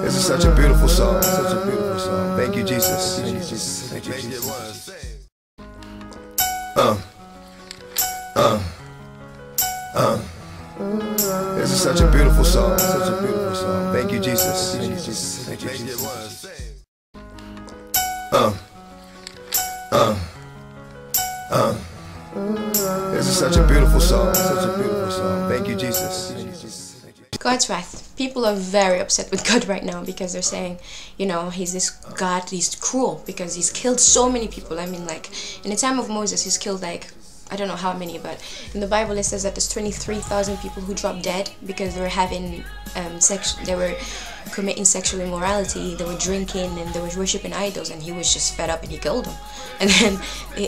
This is such a beautiful song. Such a beautiful song. Thank you, Jesus. Thank you, Jesus. Thank you, Jesus. This is such a beautiful song. Such a beautiful song. Thank you, Jesus. Thank you, Jesus. Thank you, Jesus. This is such a beautiful song. Such a beautiful song. Thank you, Jesus. Thank you, Jesus. God's wrath. People are very upset with God right now because they're saying, you know, he's this God, he's cruel because he's killed so many people. I mean, like, in the time of Moses, he's killed, like, I don't know how many, but in the Bible it says that there's 23,000 people who dropped dead because they were having they were committing sexual immorality, they were drinking, and they were worshiping idols, and he was just fed up and he killed them. And then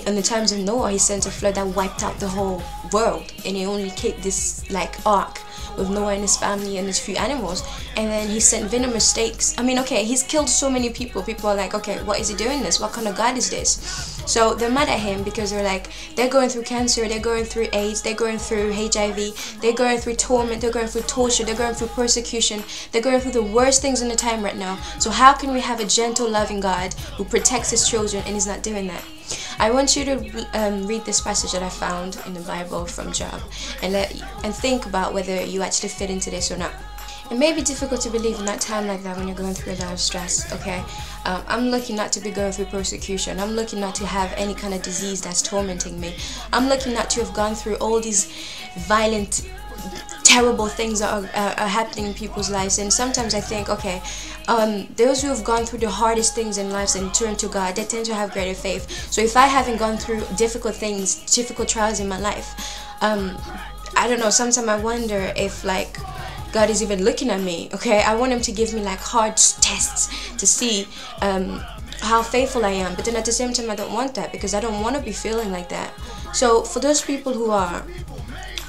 in the times of Noah, he sent a flood that wiped out the whole world, and he only kept this like ark with Noah and his family and his few animals, and then he sent venomous snakes. I mean, okay, he's killed so many people. People are like, okay, what is he doing this? What kind of God is this? So they're mad at him because they're like, they're going through cancer, they're going through AIDS, they're going through HIV, they're going through torment, they're going through torture, they're going through persecution, they're going through the worst things in the time right now. So how can we have a gentle, loving God who protects his children and he's not doing that? I want you to read this passage that I found in the Bible from Job and think about whether you actually fit into this or not. It may be difficult to believe in that time like that when you're going through a lot of stress, okay? I'm lucky not to be going through persecution. I'm lucky not to have any kind of disease that's tormenting me. I'm lucky not to have gone through all these violent, terrible things that are happening in people's lives. And sometimes I think, okay, those who have gone through the hardest things in life and turn to God, they tend to have greater faith. So if I haven't gone through difficult things, difficult trials in my life, I don't know, sometimes I wonder if like God is even looking at me, okay? I want him to give me like hard tests to see how faithful I am, but then at the same time I don't want that because I don't want to be feeling like that. So for those people who are,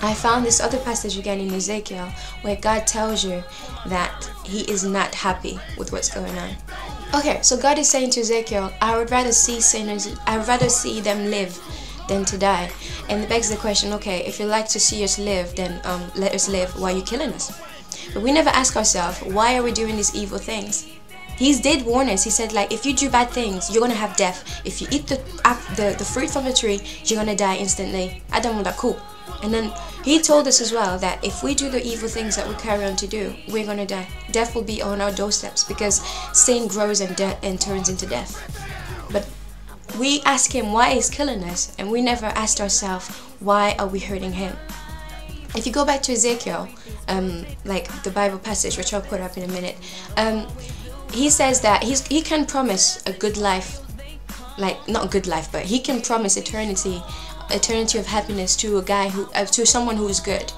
I found this other passage again in Ezekiel where God tells you that he is not happy with what's going on. Okay, so God is saying to Ezekiel, I would rather see sinners, I would rather see them live than to die. And it begs the question, okay, if you like to see us live, then let us live. Why are you killing us? But we never ask ourselves, why are we doing these evil things? He did warn us. He said, like, if you do bad things, you're gonna have death. If you eat the fruit from the tree, you're gonna die instantly. Adam was cool. And then he told us as well that if we do the evil things that we carry on to do, we're gonna die. Death will be on our doorsteps because sin grows and turns into death. But we ask him why he's killing us, and we never asked ourselves, why are we hurting him? If you go back to Ezekiel, like the Bible passage, which I'll put up in a minute, he says that he can promise a good life, like not a good life, but he can promise eternity of happiness to a guy to someone who is good,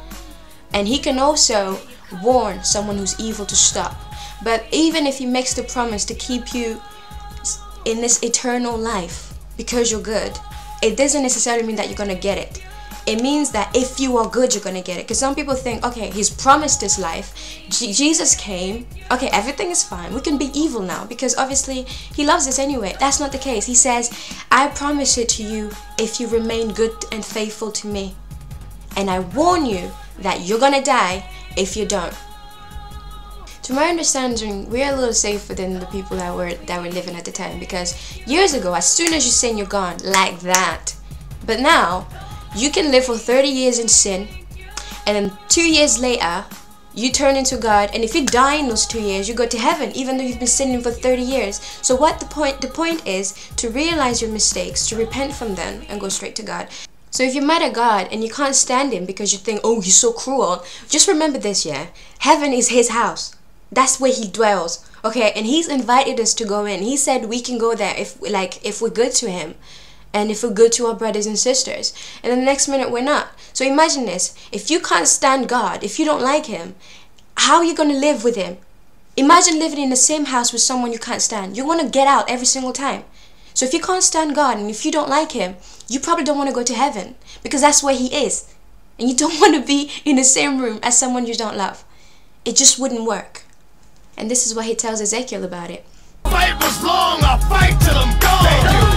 and he can also warn someone who's evil to stop. But even if he makes the promise to keep you in this eternal life because you're good, it doesn't necessarily mean that you're gonna get it. It means that if you are good, you're gonna get it. Because some people think, okay, he's promised this life, Jesus came, okay, everything is fine, we can be evil now because obviously he loves us anyway. That's not the case. He says, I promise it to you if you remain good and faithful to me, and I warn you that you're gonna die if you don't. To my understanding, we're a little safer than the people that were living at the time, because years ago, as soon as you sin, you're gone, like that. But now you can live for 30 years in sin, and then 2 years later you turn into God, and if you die in those 2 years, you go to heaven even though you've been sinning for 30 years. So what the point is to realize your mistakes, to repent from them, and go straight to God. So if you're mad at God and you can't stand him because you think, oh, he's so cruel, just remember this, yeah? Heaven is his house. That's where he dwells, okay? And he's invited us to go in. He said we can go there if we're good to him, and if we're good to our brothers and sisters. And then the next minute we're not. So imagine this. If you can't stand God, if you don't like him, how are you going to live with him? Imagine living in the same house with someone you can't stand. You want to get out every single time. So if you can't stand God and if you don't like him, you probably don't want to go to heaven because that's where he is. And you don't want to be in the same room as someone you don't love. It just wouldn't work. And this is what he tells Ezekiel about it. Fight was long, I'll fight till I'm gone.